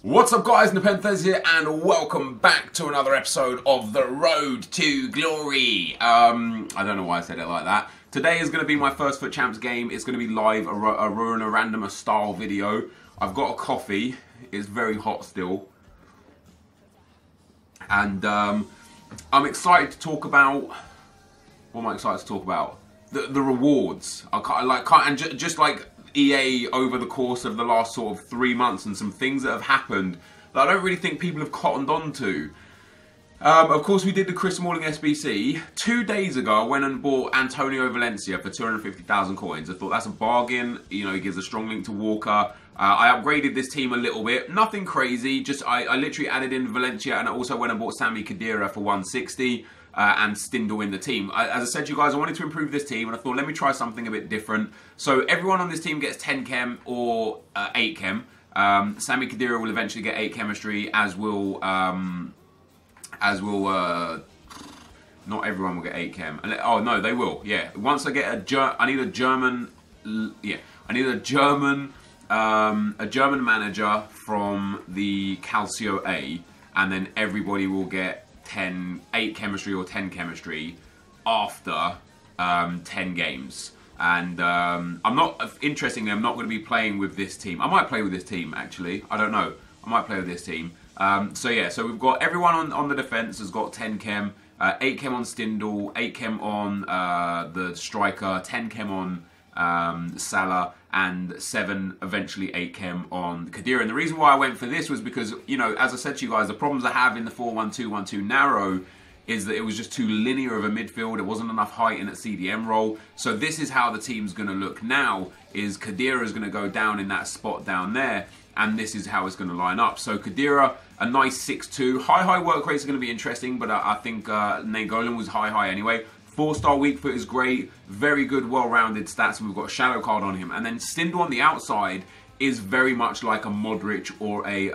What's up guys, NepentheZ here and welcome back to another episode of The Road to Glory. I don't know why I said it like that. Today is going to be my first FUT Champs game. It's going to be live, a randomer style video. I've got a coffee, it's very hot still. And I'm excited to talk about, what am I excited to talk about? The rewards. Just like EA over the course of the last sort of 3 months and some things that have happened that I don't really think people have cottoned on to. Of course, we did the Chris Smalling SBC. 2 days ago, I went and bought Antonio Valencia for 250,000 coins. I thought that's a bargain. You know, he gives a strong link to Walker. I upgraded this team a little bit. Nothing crazy. Just I literally added in Valencia and I also went and bought Sami Khedira for 160. And Stindl in the team. As I said to you guys, I wanted to improve this team and I thought let me try something a bit different. So everyone on this team gets 10 chem or 8 chem. Sami Khedira will eventually get 8 chemistry, as will not everyone will get 8 chem. Oh no, they will. Yeah, once I get I need a German manager from the Calcio A, and then everybody will get 8 chemistry or 10 chemistry after 10 games. And interestingly, I'm not going to be playing with this team. I might play with this team actually. I don't know. I might play with this team. So yeah, so we've got everyone on the defense has got 10 chem, 8 chem on Stindl, 8 chem on the striker, 10 chem on Salah, and 7 eventually 8 chem on Khedira. And the reason why I went for this was because, you know, as I said to you guys, the problems I have in the 4-1-2-1-2 narrow is that it was just too linear of a midfield. There wasn't enough height in a CDM role. So this is how the team's going to look now, is Khedira is going to go down in that spot down there, and this is how it's going to line up. So Khedira, a nice 6'2". High work rates are going to be interesting, but I think Nainggolan was high anyway. 4-star weak foot is great, very good, well-rounded stats, and we've got a shadow card on him. And then Stindl on the outside is very much like a Modric or a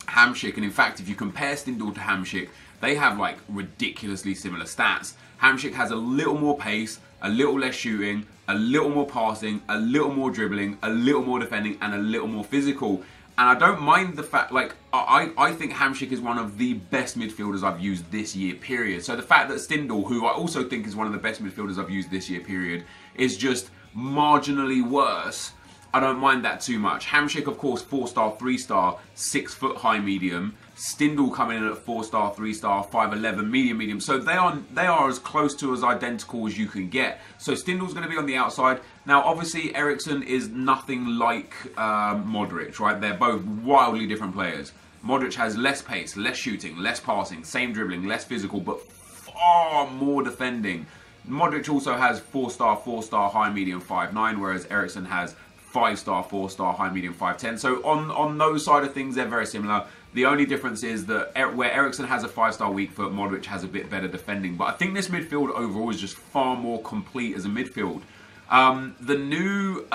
Hamsik. And in fact, if you compare Stindl to Hamsik, they have like ridiculously similar stats. Hamsik has a little more pace, a little less shooting, a little more passing, a little more dribbling, a little more defending, and a little more physical. And I don't mind the fact, like, I think Hamsik is one of the best midfielders I've used this year, period. So the fact that Stindl, who I also think is one of the best midfielders I've used this year, period, is just marginally worse, I don't mind that too much. Hamsik, of course, 4-star, 3-star, 6 foot high medium. Stindl coming in at 4-star, 3-star, 5'11", medium. So they are as close to as identical as you can get. So Stindl's going to be on the outside. Now, obviously, Eriksen is nothing like Modric, right? They're both wildly different players. Modric has less pace, less shooting, less passing, same dribbling, less physical, but far more defending. Modric also has 4-star, 4-star, high, medium, 5'9", whereas Eriksen has 5-star, 4-star, high, medium, 5'10". So on those side of things, they're very similar. The only difference is that where Eriksen has a 5-star weak foot, Modric has a bit better defending. But I think this midfield overall is just far more complete as a midfield. The new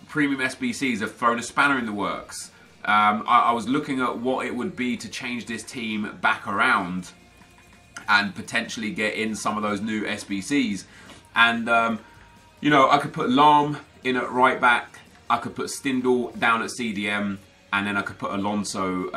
premium SBCs have thrown a spanner in the works. I was looking at what it would be to change this team back around and potentially get in some of those new SBCs. And, you know, I could put Lahm in at right back. I could put Stindl down at CDM. And then I could put Alonso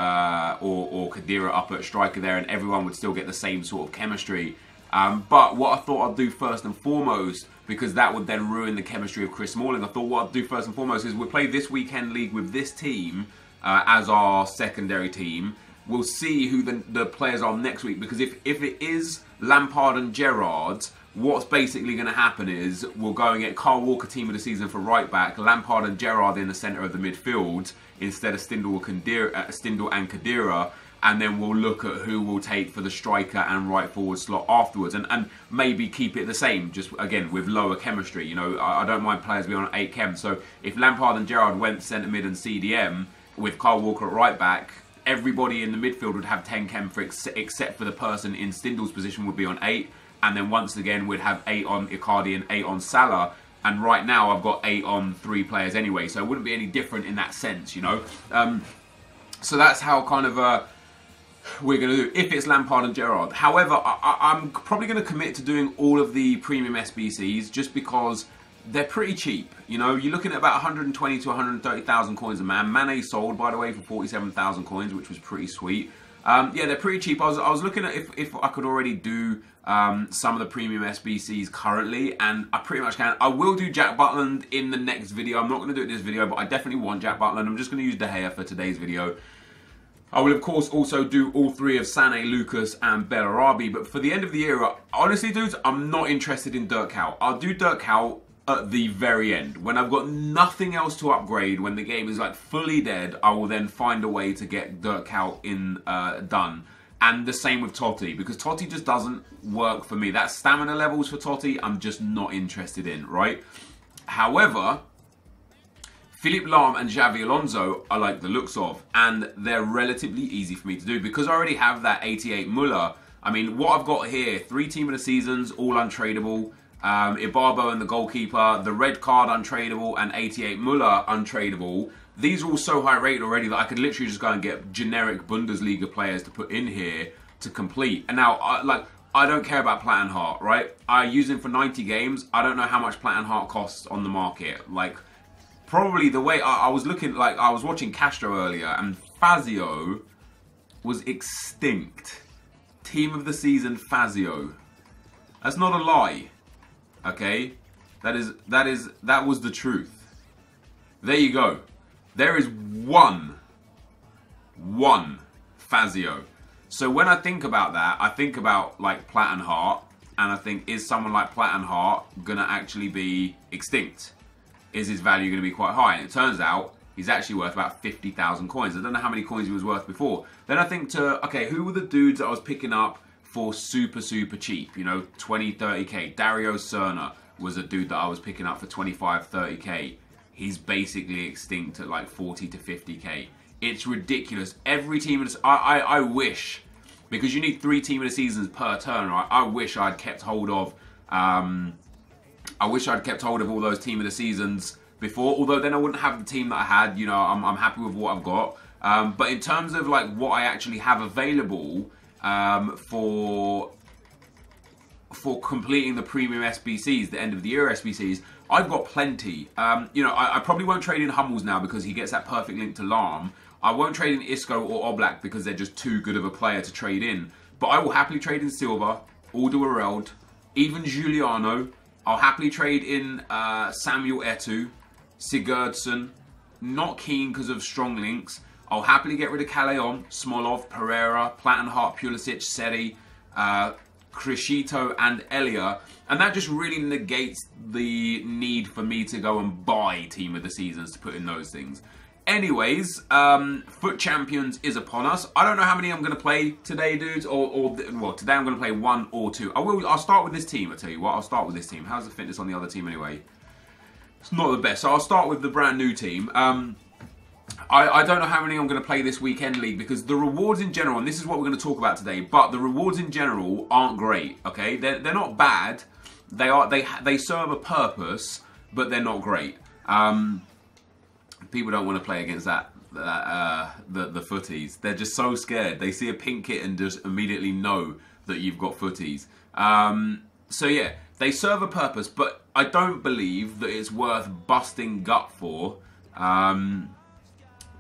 or Khedira up at striker there, and everyone would still get the same sort of chemistry. But what I thought I'd do first and foremost, because that would then ruin the chemistry of Chris Smalling, I thought what I'd do first and foremost is we'll play this weekend league with this team as our secondary team. We'll see who the players are next week, because if it is Lampard and Gerrard, what's basically going to happen is we'll go and get Kyle Walker team of the season for right back, Lampard and Gerrard in the centre of the midfield instead of Stindl and Khedira, and then we'll look at who we'll take for the striker and right forward slot afterwards, and maybe keep it the same, just again with lower chemistry. You know, I don't mind players being on 8 chem. So if Lampard and Gerrard went centre mid and CDM with Kyle Walker at right back, everybody in the midfield would have 10 chem except for the person in Stindl's position would be on 8. And then once again, we'd have 8 on Icardi and 8 on Salah. And right now, I've got 8 on 3 players anyway. So it wouldn't be any different in that sense, you know. So that's how kind of we're going to do, if it's Lampard and Gerrard. However, I'm probably going to commit to doing all of the premium SBCs just because they're pretty cheap. You know, you're looking at about 120 to 130,000 coins a man. Mane sold, by the way, for 47,000 coins, which was pretty sweet. Yeah, they're pretty cheap. I was looking at if I could already do some of the premium SBCs currently, and I pretty much can. I will do Jack Butland in the next video. I'm not going to do it in this video, but I definitely want Jack Butland. I'm just going to use De Gea for today's video. I will, of course, also do all three of Sané, Lucas, and Bellarabi. But for the end of the year, honestly, dudes, I'm not interested in Dirk Kuyt. I'll do Dirk Kuyt at the very end. When I've got nothing else to upgrade, when the game is like fully dead, I will then find a way to get Dirk Kuyt in done. And the same with Totti, because Totti just doesn't work for me. That stamina levels for Totti, I'm just not interested in, right? However, Philippe Lahm and Xavi Alonso I like the looks of, and they're relatively easy for me to do because I already have that 88 Muller. I mean, what I've got here, 3 team of the seasons, all untradeable. Ibarbo and the goalkeeper, the red card untradeable, and 88 Muller untradeable. These are all so high rated already that I could literally just go and get generic Bundesliga players to put in here to complete. And now, I don't care about Plattenhardt, right? I use him for 90 games. I don't know how much Plattenhardt costs on the market. Like, probably the way I was looking, like I was watching Castro earlier, and Fazio was extinct. Team of the season, Fazio. That's not a lie. Okay, that was the truth. There you go. There is one Fazio. So when I think about that, I think about like Plattenhardt, and I think, is someone like Plattenhardt gonna actually be extinct? Is his value gonna be quite high? And it turns out he's actually worth about 50,000 coins. I don't know how many coins he was worth before. Then I think okay, who were the dudes that I was picking up for super cheap, you know, 20, 30k. Dario Serna was a dude that I was picking up for 25, 30k. He's basically extinct at like 40 to 50k. It's ridiculous. Every team, I wish, because you need 3 team of the seasons per turn, right? I wish I'd kept hold of, all those team of the seasons before, although then I wouldn't have the team that I had. You know, I'm happy with what I've got. But in terms of like what I actually have available, for completing the premium SBCs, the end of the year SBCs, I've got plenty. You know, I probably won't trade in Hummels now because he gets that perfect link to Lahm. I won't trade in Isco or Oblak because they're just too good of a player to trade in. But I will happily trade in Silva, Alderweireld, even Giuliano. I'll happily trade in Samuel Eto'o, Sigurdsson. Not keen because of strong links. I'll happily get rid of Callejon, Smolov, Pereira, Plattenhardt, Pulisic, Seri, Crescito, and Elia. And that just really negates the need for me to go and buy Team of the Seasons to put in those things. Anyways, Foot Champions is upon us. I don't know how many I'm going to play today, dudes. Well, today I'm going to play 1 or 2. I'll start with this team, I'll tell you what. I'll start with this team. How's the fitness on the other team anyway? It's not the best. So I'll start with the brand new team. I don't know how many I'm going to play this weekend league because the rewards in general, and this is what we're going to talk about today, but the rewards in general aren't great, okay? They're not bad. They serve a purpose, but they're not great. People don't want to play against the footies. They're just so scared. They see a pink kit and just immediately know that you've got footies. So yeah, they serve a purpose, but I don't believe that it's worth busting gut for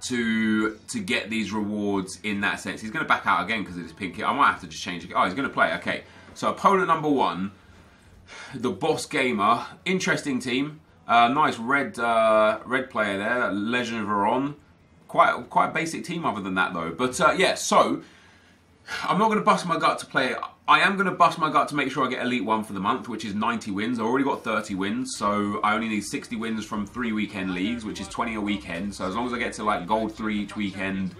to get these rewards in that sense. He's going to back out again because of his pink kit. I might have to just change it. Oh, he's going to play. Okay, so opponent number 1, the Boss Gamer. Interesting team. Nice red player there, Legend of Veron. Quite a basic team other than that though. But yeah, so I'm not going to bust my gut to play it. I am going to bust my gut to make sure I get Elite 1 for the month, which is 90 wins. I've already got 30 wins, so I only need 60 wins from 3 weekend leagues, which is 20 a weekend. So as long as I get to like Gold 3 each weekend,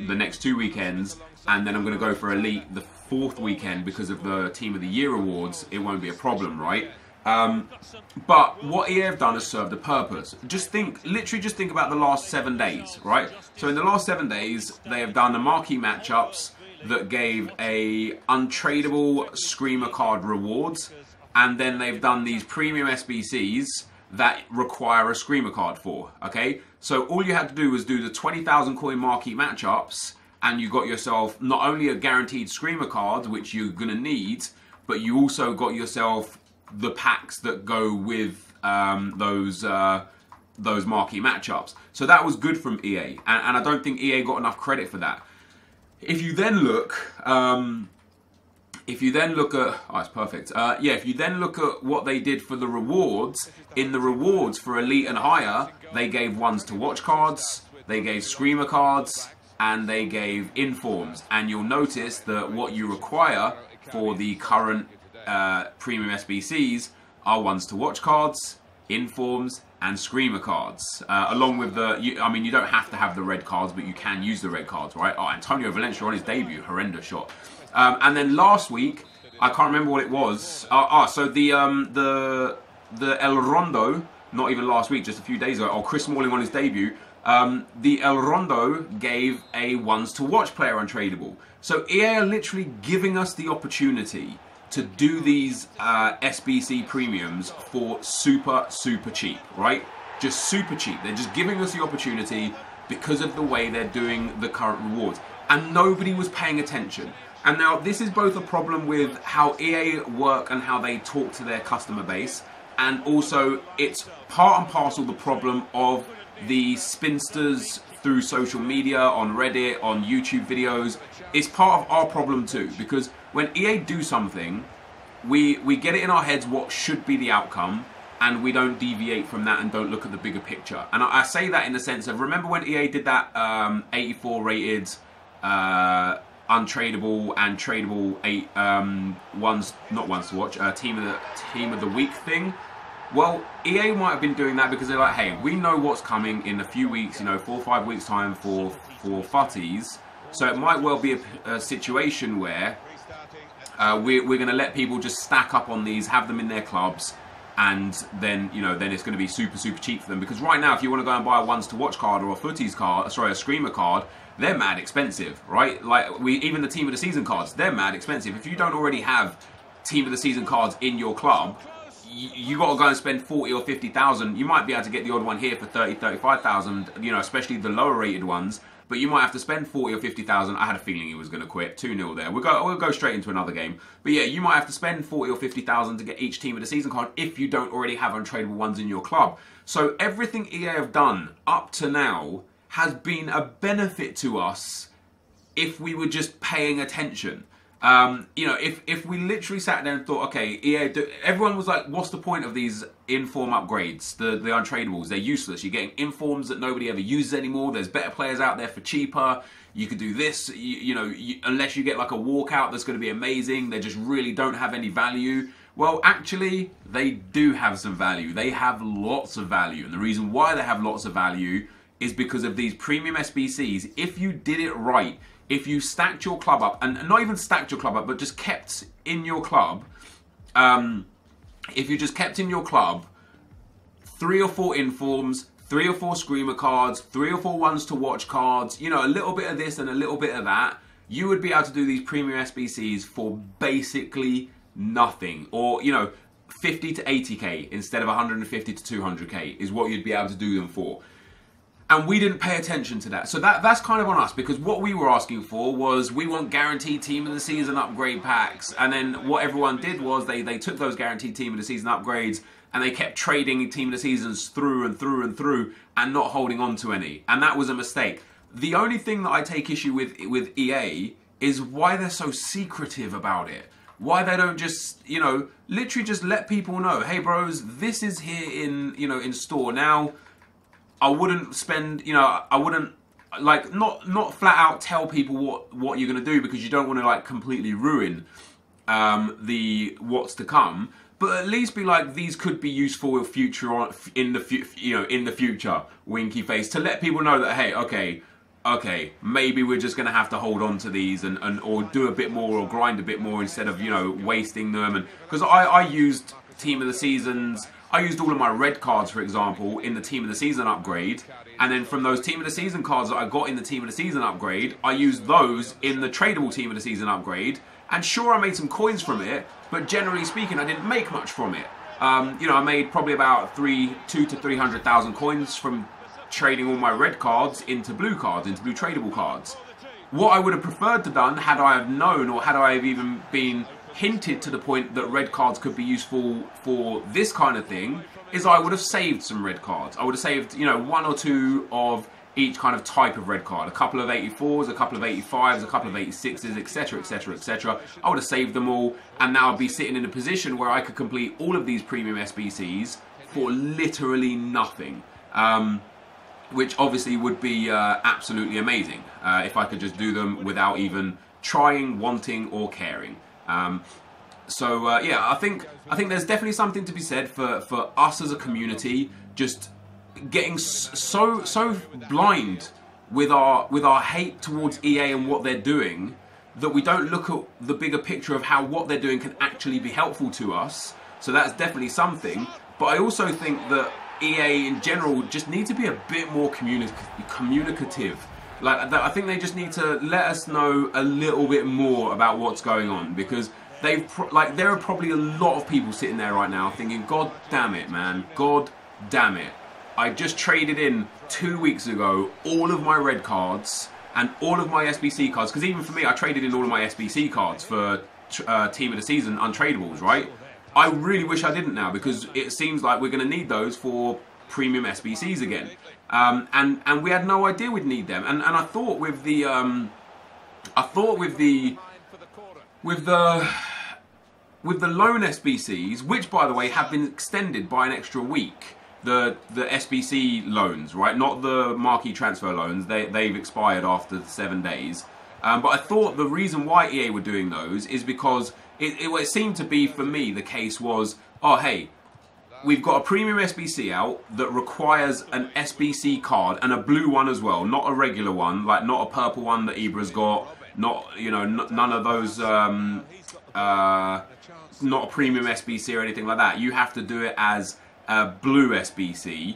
the next 2 weekends, and then I'm going to go for Elite the 4th weekend because of the Team of the Year awards, it won't be a problem, right? But what EA have done has served a purpose. Literally just think about the last 7 days, right? So in the last 7 days, they have done the marquee matchups that gave a untradeable Screamer card rewards, and then they've done these premium SBCs that require a Screamer card for, okay? So all you had to do was do the 20,000 coin marquee matchups, and you got yourself not only a guaranteed Screamer card, which you're gonna need, but you also got yourself the packs that go with those marquee matchups. So that was good from EA, and I don't think EA got enough credit for that. If you then look, at, oh, it's perfect. Yeah, if you then look at what they did for the rewards, in the rewards for Elite and higher, they gave ones to watch cards, they gave screamer cards, and they gave informs. And you'll notice that what you require for the current premium SBCs are ones to watch cards, informs, and screamer cards, along with the, I mean, you don't have to have the red cards, but you can use the red cards, right? Oh, Antonio Valencia on his debut, horrendous shot. And then last week, I can't remember what it was. So the El Rondo, not even last week, just a few days ago, or Chris Smalling on his debut, the El Rondo gave a ones to watch player untradeable. So EA are literally giving us the opportunity to do these SBC premiums for super cheap, right? Just super cheap. They're just giving us the opportunity because of the way they're doing the current rewards. And nobody was paying attention. And now this is both a problem with how EA work and how they talk to their customer base, and also it's part and parcel the problem of the spinsters through social media, on Reddit, on YouTube videos. It's part of our problem too, because when EA do something, we get it in our heads what should be the outcome, and we don't deviate from that and don't look at the bigger picture. And I say that in the sense of, remember when EA did that 84 rated untradeable and tradable not ones to watch, team of the week thing? Well, EA might have been doing that because they're like, hey, we know what's coming in a few weeks, 4 or 5 weeks time for futties. So it might well be a situation where we're going to let people just stack up on these, have them in their clubs, and then then it's going to be super cheap for them. Because right now, if you want to go and buy a ones to watch card or a footies card, sorry, a screamer card, they're mad expensive, right? Like even the team of the season cards, they're mad expensive. If you don't already have team of the season cards in your club, you got to go and spend 40 or 50,000. You might be able to get the odd one here for 30, 35,000, especially the lower rated ones. But you might have to spend 40 or 50,000. I had a feeling he was going to quit. 2-0 there. We'll go straight into another game. But yeah, you might have to spend 40 or 50,000 to get each team of the season card if you don't already have untradeable ones in your club. So everything EA have done up to now has been a benefit to us if we were just paying attention. If we literally sat there and thought, okay, EA, everyone was like, what's the point of these inform upgrades, the untradables? They're useless. You're getting informs that nobody ever uses anymore. There's better players out there for cheaper. You could do this, unless you get like a walkout that's going to be amazing. They just really don't have any value. Well, actually, they do have some value. They have lots of value. And the reason why they have lots of value is because of these premium SBCs. If you did it right, if you stacked your club up, and not even stacked your club up, but just kept in your club, if you just kept in your club 3 or 4 informs, 3 or 4 screamer cards, 3 or 4 ones to watch cards, a little bit of this and a little bit of that, you would be able to do these premium SBCs for basically nothing. Or, 50 to 80k instead of 150 to 200k is what you'd be able to do them for. And we didn't pay attention to that. So that's kind of on us, because what we were asking for was, we want guaranteed team of the season upgrade packs. And then what everyone did was they took those guaranteed team of the season upgrades and they kept trading team of the seasons through and through and through and not holding on to any. And that was a mistake. The only thing that I take issue with EA is why they're so secretive about it. Why they don't just, literally just let people know, hey bros, this is here in store. Now, I wouldn't spend, I wouldn't, like, not flat out tell people what you're going to do, because you don't want to, like, completely ruin the what's to come. But at least be like, these could be useful in the future, winky face, to let people know that, hey, okay, maybe we're just going to have to hold on to these and or do a bit more or grind a bit more instead of, wasting them. And because I used team of the seasons, I used all of my red cards, for example, in the team of the season upgrade, and then from those team of the season cards that I got in the team of the season upgrade, I used those in the tradable team of the season upgrade. And sure, I made some coins from it, but generally speaking, I didn't make much from it. I made probably about 200 to 300,000 coins from trading all my red cards into blue tradable cards. What I would have preferred to done, had I have known, or had I have even been hinted to the point that red cards could be useful for this kind of thing, is I would have saved some red cards. I would have saved, you know, 1 or 2 of each kind of type of red card. A couple of 84s, a couple of 85s, a couple of 86s, etc, etc, etc. I would have saved them all, and now I'd be sitting in a position where I could complete all of these premium SBCs for literally nothing. Which obviously would be absolutely amazing if I could just do them without even trying, wanting, or caring. Yeah, I think there's definitely something to be said for us as a community just getting so blind with our hate towards EA and what they're doing that we don't look at the bigger picture of how what they're doing can actually be helpful to us. So that's definitely something. But I also think that EA in general just need to be a bit more communicative. Like, I think they just need to let us know a little bit more about what's going on, because there are probably a lot of people sitting there right now thinking, God damn it, man, God damn it. I just traded in 2 weeks ago all of my red cards and all of my SBC cards, because even for me, I traded in all of my SBC cards for Team of the Season untradables, right? I really wish I didn't now, because it seems like we're going to need those for premium SBCs again. And we had no idea we'd need them. And I thought with the loan SBCs, which by the way have been extended by an extra week, the SBC loans, right? Not the marquee transfer loans. They've expired after 7 days. But I thought the reason why EA were doing those is because it seemed to be, for me, the case was, oh hey, we've got a premium SBC out that requires an SBC card, and a blue one as well, not a regular one, like not a purple one that Ibra's got, not, you know, none of those, not a premium SBC or anything like that. You have to do it as a blue SBC.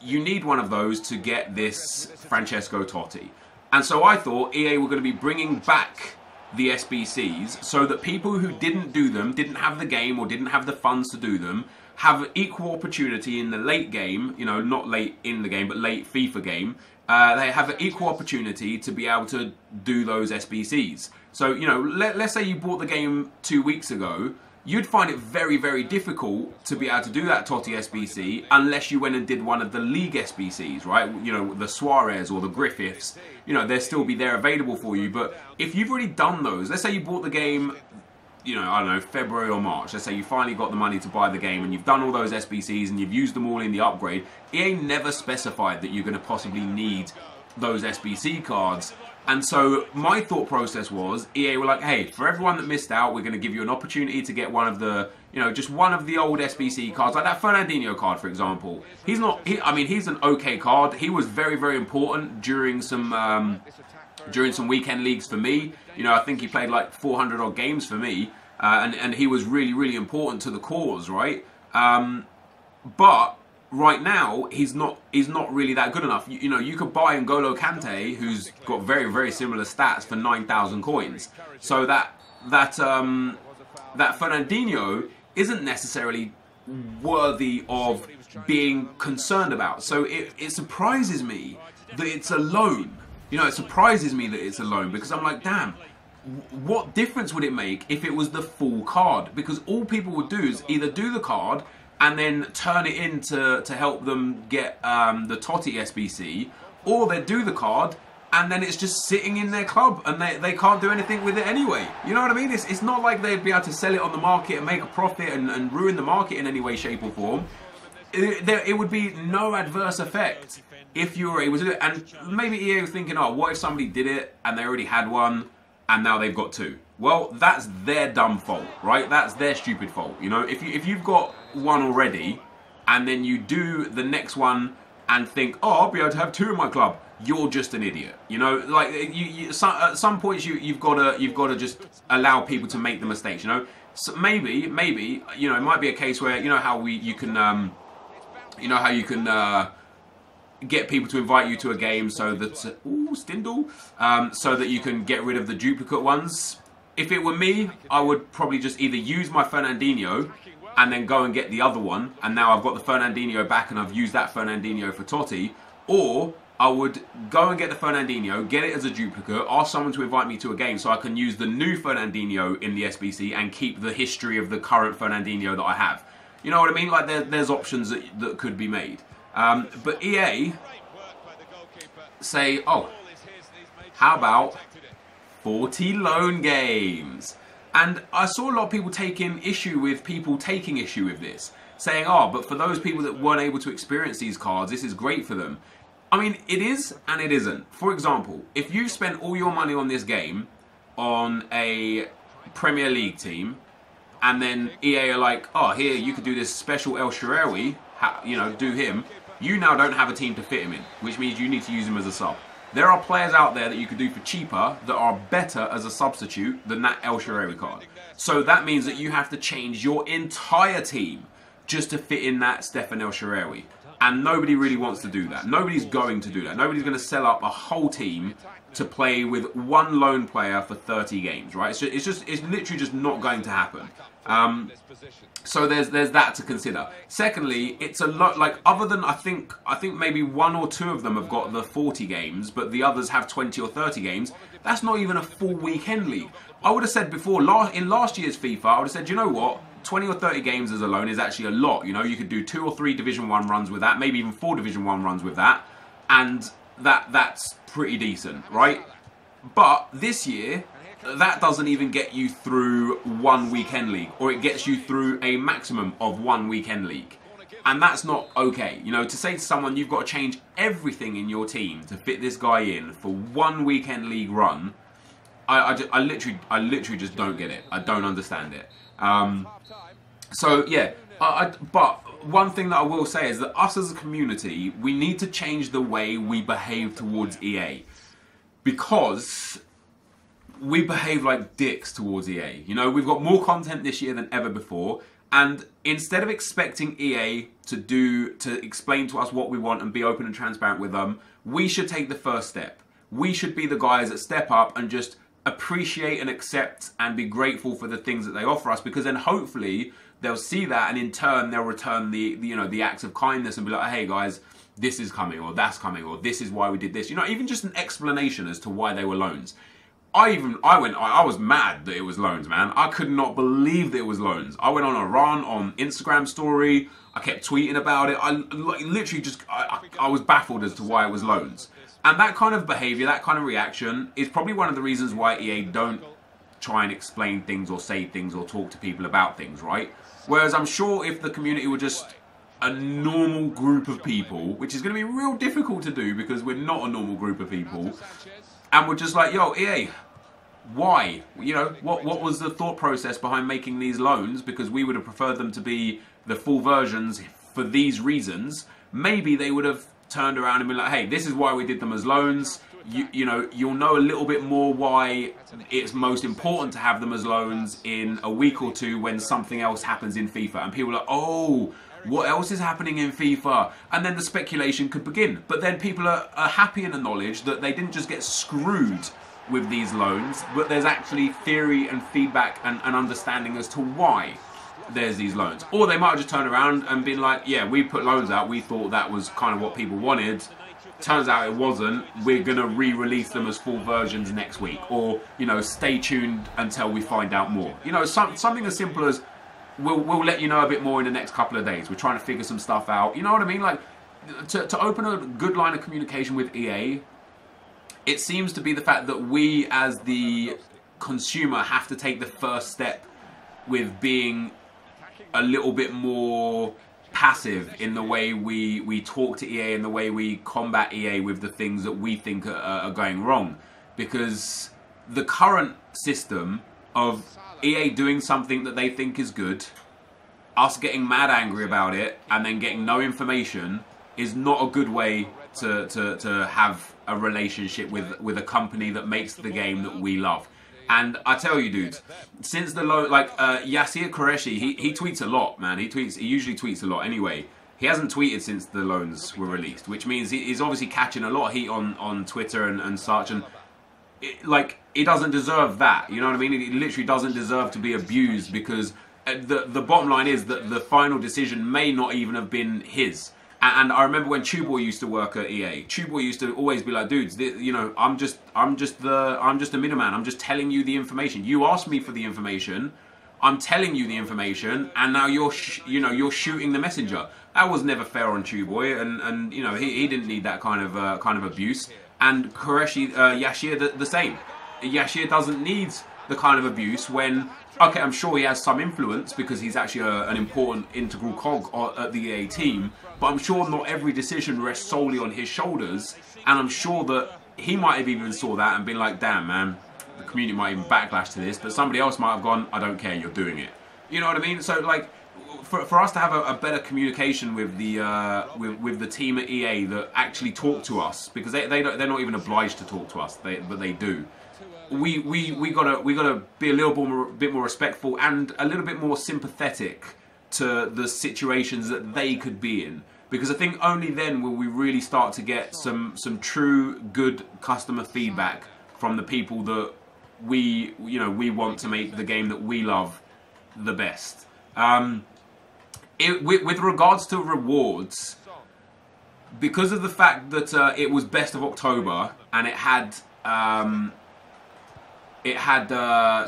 You need one of those to get this Francesco Totti. And so I thought EA were going to be bringing back the SBCs so that people who didn't do them, didn't have the game or didn't have the funds to do them, have equal opportunity in the late game, you know, not late in the game, but late FIFA game. They have an equal opportunity to be able to do those SBCs. So, you know, let's say you bought the game 2 weeks ago, you'd find it very, very difficult to be able to do that Totti SBC unless you went and did one of the league SBCs, right? You know, the Suarez or the Griffiths, you know, they'll still be there available for you. But if you've already done those, let's say you bought the game, you know, I don't know, February or March. Let's say you finally got the money to buy the game and you've done all those SBCs and you've used them all in the upgrade. EA never specified that you're going to possibly need those SBC cards. And so my thought process was, EA were like, hey, for everyone that missed out, we're going to give you an opportunity to get one of the, you know, just one of the old SBC cards, like that Fernandinho card, for example. I mean, he's an okay card. He was very, very important during some weekend leagues for me. You know, I think he played like 400 odd games for me, and he was really, really important to the cause, right? But right now, he's not really that good enough. You know, you could buy N'Golo Kante, who's got very, very similar stats, for 9,000 coins. So that Fernandinho isn't necessarily worthy of being concerned about. So it surprises me that it's a loan. You know, it surprises me that it's a loan, because I'm like, damn, what difference would it make if it was the full card? Because all people would do is either do the card and then turn it in to help them get the Totti SBC, or they do the card and then it's just sitting in their club and they can't do anything with it anyway. You know what I mean? It's not like they'd be able to sell it on the market and make a profit and ruin the market in any way, shape or form. It would be no adverse effect if you were able to do it. And maybe EA was thinking, oh, what if somebody did it and they already had one and now they've got two? Well, that's their dumb fault, right? That's their stupid fault. You know, if you've got one already and then you do the next one and think, oh, I'll be able to have two in my club, you're just an idiot. You know, like at some points you've got to just allow people to make the mistakes. You know, so maybe you know, it might be a case where, you know how you can get people to invite you to a game so that so that you can get rid of the duplicate ones. If it were me, I would probably just either use my Fernandinho and then go and get the other one, and now I've got the Fernandinho back and I've used that Fernandinho for Totti, or I would go and get the Fernandinho, get it as a duplicate, ask someone to invite me to a game so I can use the new Fernandinho in the SBC and keep the history of the current Fernandinho that I have. You know what I mean? Like, there's options that could be made. But EA say, oh, how about 40 loan games? And I saw a lot of people taking issue with this, saying, oh, but for those people that weren't able to experience these cards, this is great for them. I mean, it is and it isn't. For example, if you spent all your money on this game on a Premier League team, and then EA are like, oh, here, you could do this special El Shaarawy, you know, do him, you now don't have a team to fit him in, which means you need to use him as a sub. There are players out there that you could do for cheaper that are better as a substitute than that El Shaarawy card. So that means that you have to change your entire team just to fit in that Stefan El Shaarawy. And nobody really wants to do that. Nobody's going to do that. Nobody's going to sell up a whole team to play with one lone player for 30 games, right? It's literally just not going to happen. So there's that to consider. Secondly, it's a lot, like, other than I think maybe 1 or 2 of them have got the 40 games, but the others have 20 or 30 games. That's not even a full weekend league. I would have said before, in last year's FIFA, I would have said, you know what? 20 or 30 games as a loan is actually a lot. You know, you could do 2 or 3 Division 1 runs with that, maybe even 4 Division 1 runs with that, and that's pretty decent, right? But this year, that doesn't even get you through 1 weekend league, or it gets you through a maximum of 1 weekend league. And that's not okay. You know, to say to someone, you've got to change everything in your team to fit this guy in for 1 weekend league run, I literally just don't get it. I don't understand it. So yeah, but one thing that I will say is that us as a community, we need to change the way we behave towards EA, because we behave like dicks towards EA. You know, we've got more content this year than ever before, and instead of expecting EA to explain to us what we want and be open and transparent with them, we should take the first step. We should be the guys that step up and just appreciate and accept and be grateful for the things that they offer us, because then hopefully they'll see that, and in turn they'll return the acts of kindness and be like, hey guys, this is coming, or that's coming, or this is why we did this. You know, even just an explanation as to why they were loans. I was mad that it was loans, man. I could not believe that it was loans. I went on a run on Instagram story. I kept tweeting about it. I literally just, I was baffled as to why it was loans. And that kind of behaviour, that kind of reaction is probably one of the reasons why EA don't try and explain things or say things or talk to people about things, right? Whereas I'm sure if the community were just a normal group of people, which is going to be real difficult to do because we're not a normal group of people, and we're just like, yo, EA, why? You know, what was the thought process behind making these loans? Because we would have preferred them to be the full versions for these reasons. Maybe they would have turned around and been like, hey, this is why we did them as loans. You know, you'll know a little bit more why it's most important to have them as loans in a week or two when something else happens in FIFA. And people are like, oh, what else is happening in FIFA? And then the speculation could begin. But then people are happy in the knowledge that they didn't just get screwed with these loans, but there's actually theory and feedback and understanding as to why there's these loans. Or they might have just turned around and been like, yeah, we put loans out, we thought that was kind of what people wanted. Turns out it wasn't. We're going to re-release them as full versions next week. Or, you know, stay tuned until we find out more. You know, something as simple as we'll let you know a bit more in the next couple of days. We're trying to figure some stuff out. You know what I mean? Like, to open a good line of communication with EA, it seems to be the fact that we as the consumer have to take the first step with being a little bit more passive in the way we talk to EA and the way we combat EA with the things that we think are going wrong. Because the current system of EA doing something that they think is good, us getting mad angry about it, and then getting no information is not a good way to have a relationship with a company that makes the game that we love. And I tell you, dudes, since the Yasir Qureshi, he tweets a lot, man. He usually tweets a lot anyway. He hasn't tweeted since the loans were released, which means he's obviously catching a lot of heat on Twitter and such. And he doesn't deserve that. You know what I mean? He literally doesn't deserve to be abused, because the bottom line is that the final decision may not even have been his. And I remember when Chewboy used to work at EA, Chewboy used to always be like, dudes, you know, I'm just a middleman. I'm just telling you the information. You asked me for the information. I'm telling you the information, and now you're shooting the messenger. That was never fair on Chewboy, and you know, he didn't need that kind of abuse. And Yashir the same. Yashir doesn't need the kind of abuse when, okay, I'm sure he has some influence because he's actually an important integral cog at the EA team, but I'm sure not every decision rests solely on his shoulders, and I'm sure that he might have even saw that and been like, damn man, the community might even backlash to this, but somebody else might have gone, I don't care, you're doing it. You know what I mean? So like, for us to have a better communication with the team at EA that actually talk to us, because they're not even obliged to talk to us, but they do. We gotta be a little bit more respectful and a little bit more sympathetic to the situations that they could be in, because I think only then will we really start to get some true good customer feedback from the people that we want to make the game that we love the best. With regards to rewards, because of the fact that it was best of October and it had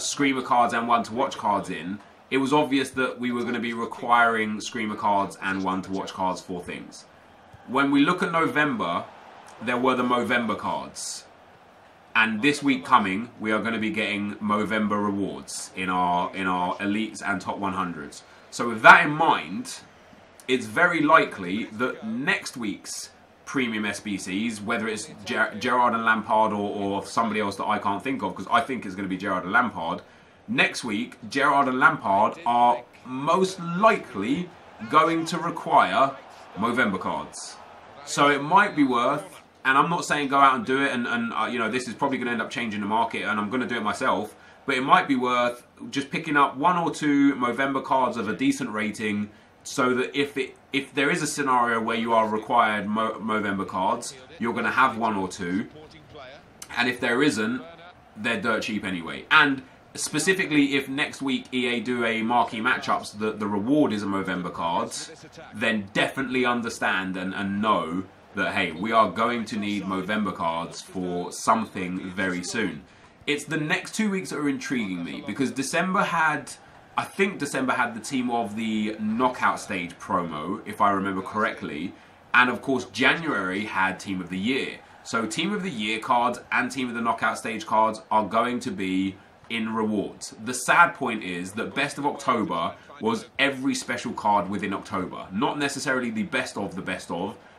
Screamer cards and one to watch cards in, it was obvious that we were going to be requiring Screamer cards and one to watch cards for things. When we look at November, there were the Movember cards. And this week coming, we are going to be getting Movember rewards in our elites and top 100s. So with that in mind, it's very likely that next week's premium SBCs, whether it's Gerrard and Lampard or somebody else that I can't think of, because I think it's going to be Gerrard and Lampard, next week, Gerrard and Lampard are most likely going to require Movember cards. So it might be worth, and I'm not saying go out and do it, and you know, this is probably going to end up changing the market, and I'm going to do it myself, but it might be worth just picking up 1 or 2 Movember cards of a decent rating, so that if there is a scenario where you are required Movember cards, you're going to have 1 or 2, and if there isn't, they're dirt cheap anyway. And specifically, if next week EA do a marquee matchups that the reward is a Movember cards, then definitely understand and know that, hey, we are going to need Movember cards for something very soon. It's the next 2 weeks that are intriguing me, because I think December had the Team of the Knockout Stage promo, if I remember correctly, and of course January had Team of the Year. So Team of the Year cards and Team of the Knockout Stage cards are going to be in rewards. The sad point is that Best of October was every special card within October. Not necessarily the best of,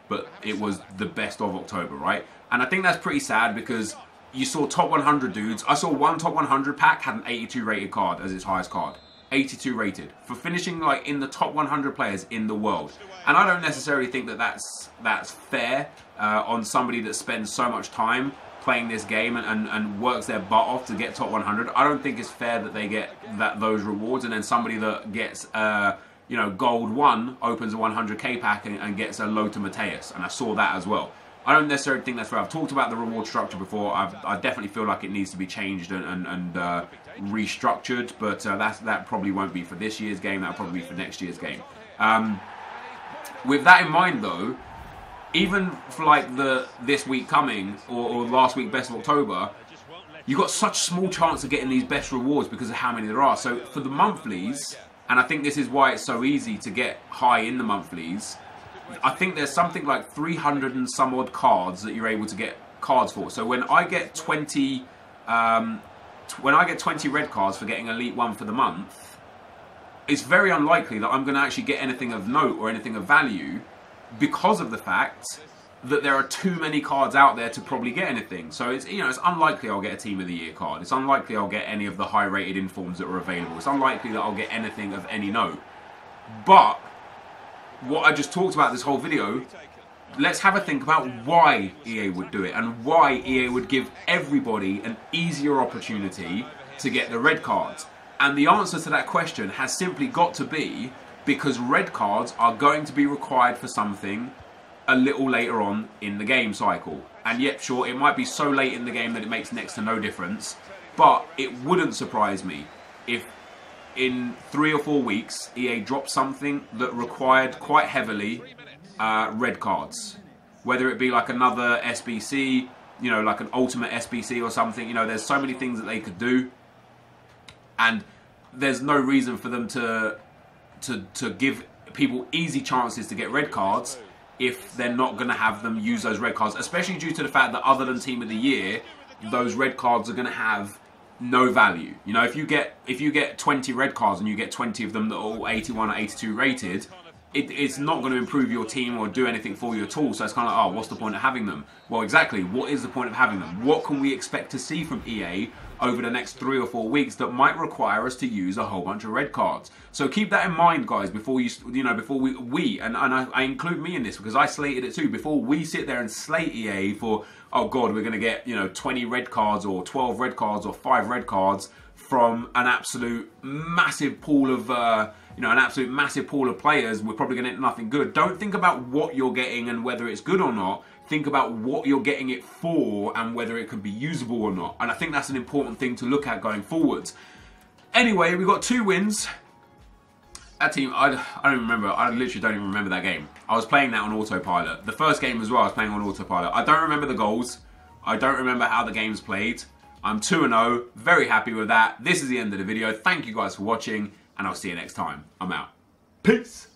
but it was the best of October, right? And I think that's pretty sad, because you saw top 100 dudes. I saw one top 100 pack had an 82 rated card as its highest card. 82 rated for finishing like in the top 100 players in the world. And I don't necessarily think that that's fair on somebody that spends so much time playing this game and works their butt off to get top 100. I don't think it's fair that they get those rewards, and then somebody that gets you know, gold 1 opens a 100k pack and gets a Lothar Matthäus, and I saw that as well. I don't necessarily think that's fair. I've talked about the reward structure before. I definitely feel like it needs to be changed and restructured, but that probably won't be for this year's game. That'll probably be for next year's game. With that in mind, though, even for like this week coming or last week Best of October, you got such small chance of getting these best rewards because of how many there are. So for the monthlies, and I think this is why it's so easy to get high in the monthlies, I think there's something like 300 and some odd cards that you're able to get cards for. So when I get 20 red cards for getting Elite 1 for the month, it's very unlikely that I'm going to actually get anything of note or anything of value, because of the fact that there are too many cards out there to probably get anything. So it's, you know, it's unlikely I'll get a Team of the Year card. It's unlikely I'll get any of the high rated informs that are available. It's unlikely that I'll get anything of any note. But what I just talked about this whole video, let's have a think about why EA would do it, and why EA would give everybody an easier opportunity to get the red cards. And the answer to that question has simply got to be because red cards are going to be required for something a little later on in the game cycle. And yep, sure, it might be so late in the game that it makes next to no difference, but it wouldn't surprise me if in 3 or 4 weeks EA dropped something that required quite heavily red cards. Whether it be like another SBC, you know, like an ultimate SBC or something. You know, there's so many things that they could do. And there's no reason for them to give people easy chances to get red cards if they're not going to have them use those red cards, especially due to the fact that other than Team of the Year, those red cards are going to have no value. You know, if you get 20 red cards and you get 20 of them that are all 81 or 82 rated, it's not going to improve your team or do anything for you at all. So it's kind of like, oh, what's the point of having them? Well, exactly. What is the point of having them? What can we expect to see from EA over the next 3 or 4 weeks that might require us to use a whole bunch of red cards? So keep that in mind, guys, before before we and I include me in this because I slated it too. Before we sit there and slate EA for, oh God, we're going to get 20 red cards or 12 red cards or 5 red cards from an absolute massive pool of players, we're probably going to get nothing good. Don't think about what you're getting and whether it's good or not. Think about what you're getting it for and whether it can be usable or not. And I think that's an important thing to look at going forwards. Anyway, we got 2 wins. That team, I don't remember. I literally don't even remember that game. I was playing that on autopilot. The first game as well, I was playing on autopilot. I don't remember the goals. I don't remember how the game's played. I'm 2-0. Very happy with that. This is the end of the video. Thank you guys for watching. And I'll see you next time. I'm out. Peace.